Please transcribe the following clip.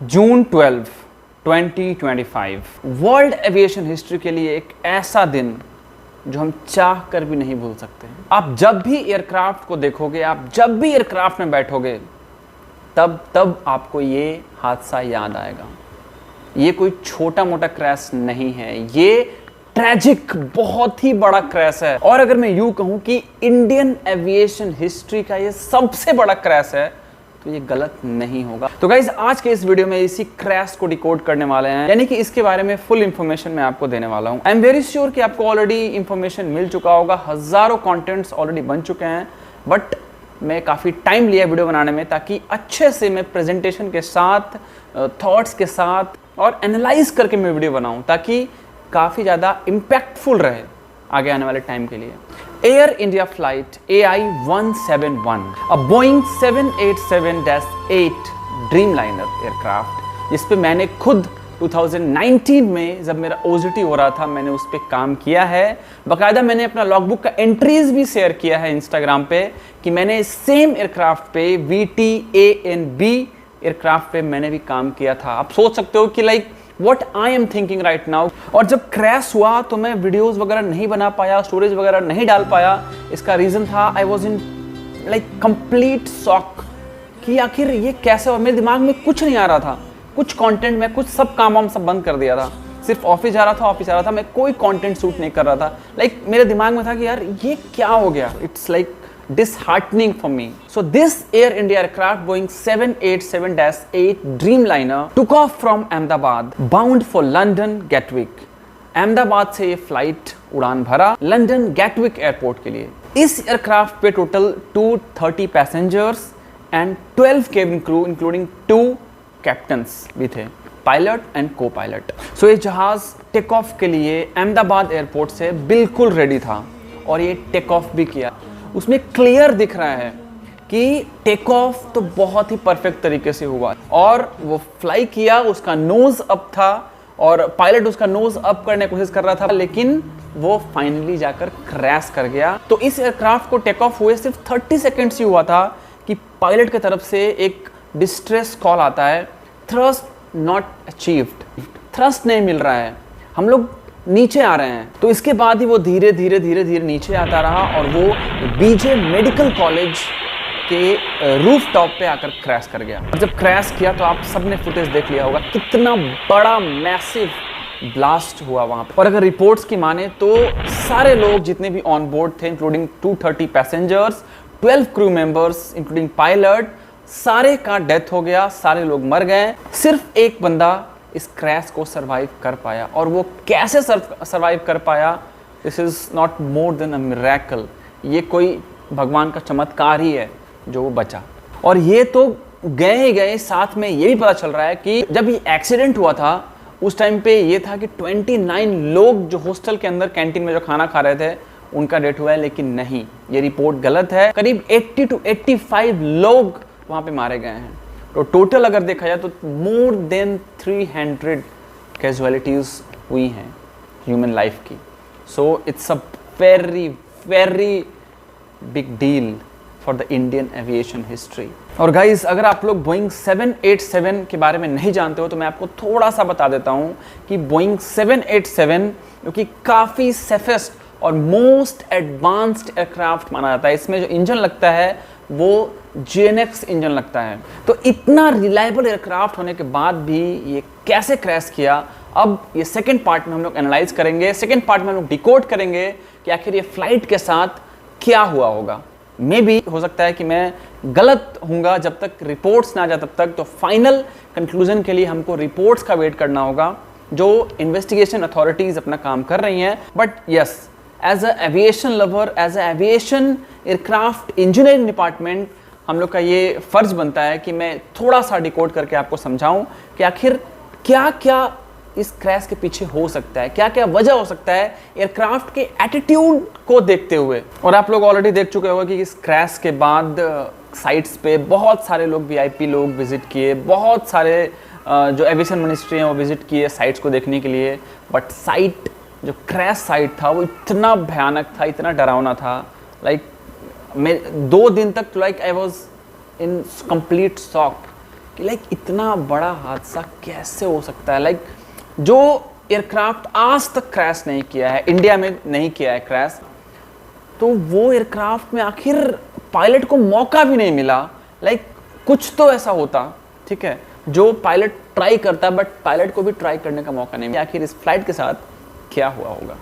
जून 12, 2025 world aviation history के लिए एक ऐसा दिन जो हम चाह कर भी नहीं भूल सकते। आप जब भी एयरक्राफ्ट को देखोगे, आप जब भी एयरक्राफ्ट में बैठोगे, तब आपको ये हादसा याद आएगा। ये कोई छोटा मोटा क्रैश नहीं है, ये ट्रैजिक बहुत ही बड़ा क्रैश है। और अगर मैं यूं कहूं कि इंडियन एविएशन हिस्ट्री का ये सबसे बड़ा क्रैश है तो ये गलत नहीं होगा। तो गाइज आज के इस वीडियो में इसी क्रैश को डिकोड करने वाले हैं, यानी कि इसके बारे में फुल इंफॉर्मेशन मैं आपको देने वाला हूं। आई एम वेरी श्योर कि आपको ऑलरेडी इंफॉर्मेशन मिल चुका होगा, हजारों कंटेंट्स ऑलरेडी बन चुके हैं, बट मैं काफ़ी टाइम लिया वीडियो बनाने में ताकि अच्छे से मैं प्रेजेंटेशन के साथ, थॉट्स के साथ और एनालाइज करके मैं वीडियो बनाऊं ताकि काफ़ी ज़्यादा इम्पैक्टफुल रहे आगे आने वाले टाइम के लिए। एयर इंडिया फ्लाइट AI-171, अ बोइंग 787-8 ड्रीमलाइनर एयरक्राफ्ट, जिस पे मैंने खुद 2019 में जब मेरा OJT हो रहा था मैंने उस पर काम किया है। बाकायदा मैंने अपना लॉगबुक का एंट्रीज भी शेयर किया है इंस्टाग्राम पे कि मैंने सेम एयरक्राफ्ट पे VT-ANB एयरक्राफ्ट पे मैंने भी काम किया था। आप सोच सकते हो कि like What I am thinking right now। और जब क्रैश हुआ तो मैं वीडियोस वगैरह नहीं बना पाया, स्टोरेज वगैरह नहीं डाल पाया। इसका रीज़न था I was in like complete shock कि आखिर ये कैसे, और मेरे दिमाग में कुछ नहीं आ रहा था, कुछ कंटेंट में, कुछ सब काम वाम सब बंद कर दिया था। सिर्फ ऑफिस जा रहा था, मैं कोई कंटेंट शूट नहीं कर रहा था। लाइक मेरे दिमाग में था कि यार ये क्या हो गया। It's like disheartening for me. So this Air India aircraft Boeing 787-8 Dreamliner took off from Ahmedabad bound for London Gatwick। Ahmedabad से ये फ्लाइट उड़ान भरा लंदन गैटविक एयरपोर्ट के लिए। इस एयरक्राफ्ट पे total 230 passengers and 12 cabin crew including 2 captains भी थे, पायलट एंड को पायलट। सो ये जहाज टेक ऑफ के लिए अहमदाबाद एयरपोर्ट से बिल्कुल रेडी था और ये टेक ऑफ भी किया। उसमें क्लियर दिख रहा है कि टेक ऑफ तो बहुत ही परफेक्ट तरीके से हुआ और वो फ्लाई किया, उसका नोज अप था और पायलट उसका नोज अप करने की कोशिश कर रहा था, लेकिन वो फाइनली जाकर क्रैश कर गया। तो इस एयरक्राफ्ट को टेक ऑफ हुए सिर्फ 30 सेकेंड्स ही हुआ था कि पायलट की तरफ से एक डिस्ट्रेस कॉल आता है, थ्रस्ट नॉट अचीव्ड, थ्रस्ट नहीं मिल रहा है, हम लोग नीचे आ रहे हैं। तो इसके बाद ही वो धीरे धीरे नीचे आता रहा और वो BJ मेडिकल कॉलेज के रूफ टॉप पे आकर क्रैश कर गया। और जब क्रैश किया तो आप सबने फुटेज देख लिया होगा, कितना बड़ा मैसिव ब्लास्ट हुआ वहां पे। और अगर रिपोर्ट्स की माने तो सारे लोग जितने भी ऑन बोर्ड थे including 230 passengers, 12 crew members including pilot, सारे का डेथ हो गया, सारे लोग मर गए। सिर्फ एक बंदा इस क्रैश को सरवाइव कर पाया, और वो कैसे सरवाइव कर पाया, this is not more than a miracle. ये कोई भगवान का चमत्कार ही है जो वो बचा। और ये तो गए ही गए, साथ में ये भी पता चल रहा है कि जब ये एक्सीडेंट हुआ था उस टाइम पे ये था कि 29 लोग जो हॉस्टल के अंदर कैंटीन में जो खाना खा रहे थे उनका डेथ हुआ है, लेकिन नहीं, ये रिपोर्ट गलत है। करीब 80 to 85 लोग वहाँ पे मारे गए हैं। तो टोटल अगर देखा जाए तो मोर देन 300 कैजुअलिटीज हुई हैं ह्यूमन लाइफ की। So it's a very very big deal for the Indian aviation history. और गाइज अगर आप लोग बोइंग 787 के बारे में नहीं जानते हो तो मैं आपको थोड़ा सा बता देता हूँ कि बोइंग 787 जो कि काफ़ी सेफेस्ट और मोस्ट एडवांस्ड एयरक्राफ्ट माना जाता है, इसमें जो इंजन लगता है वो GNX इंजन लगता है। तो इतना रिलायबल एयरक्राफ्ट होने के बाद भी ये कैसे क्रैश किया, अब ये सेकंड पार्ट में हम लोग एनालाइज करेंगे। सेकंड पार्ट में हम लोग डिकोड करेंगे कि आखिर ये फ्लाइट के साथ क्या हुआ होगा। मे बी हो सकता है कि मैं गलत हूँगा, जब तक रिपोर्ट्स ना आ जाए तब तक। तो फाइनल कंक्लूजन के लिए हमको रिपोर्ट्स का वेट करना होगा, जो इन्वेस्टिगेशन अथॉरिटीज अपना काम कर रही हैं। But yes, as a aviation lover, as a aviation aircraft engineering department, हम लोग का ये फर्ज बनता है कि मैं थोड़ा सा डिकोड करके आपको समझाऊं कि आखिर क्या क्या इस क्रैश के पीछे हो सकता है, क्या क्या वजह हो सकता है एयरक्राफ्ट के एटीट्यूड को देखते हुए। और आप लोग ऑलरेडी देख चुके होंगे कि इस क्रैश के बाद साइट्स पे बहुत सारे लोग VIP लोग विजिट किए, बहुत सारे जो एविएशन मिनिस्ट्री हैं वो विजिट किए साइट्स को देखने के लिए। बट साइट, जो क्रैश साइट था वो इतना भयानक था, इतना डरावना था, लाइक मैं 2 दिन तक like I was in complete shock कि लाइक इतना बड़ा हादसा कैसे हो सकता है। लाइक जो एयरक्राफ्ट आज तक क्रैश नहीं किया है, इंडिया में नहीं किया है क्रैश, तो वो एयरक्राफ्ट में आखिर पायलट को मौका भी नहीं मिला। लाइक कुछ तो ऐसा होता, ठीक है, जो पायलट ट्राई करता बट पायलट को भी ट्राई करने का मौका नहीं मिला। आखिर इस फ्लाइट के साथ क्या हुआ होगा।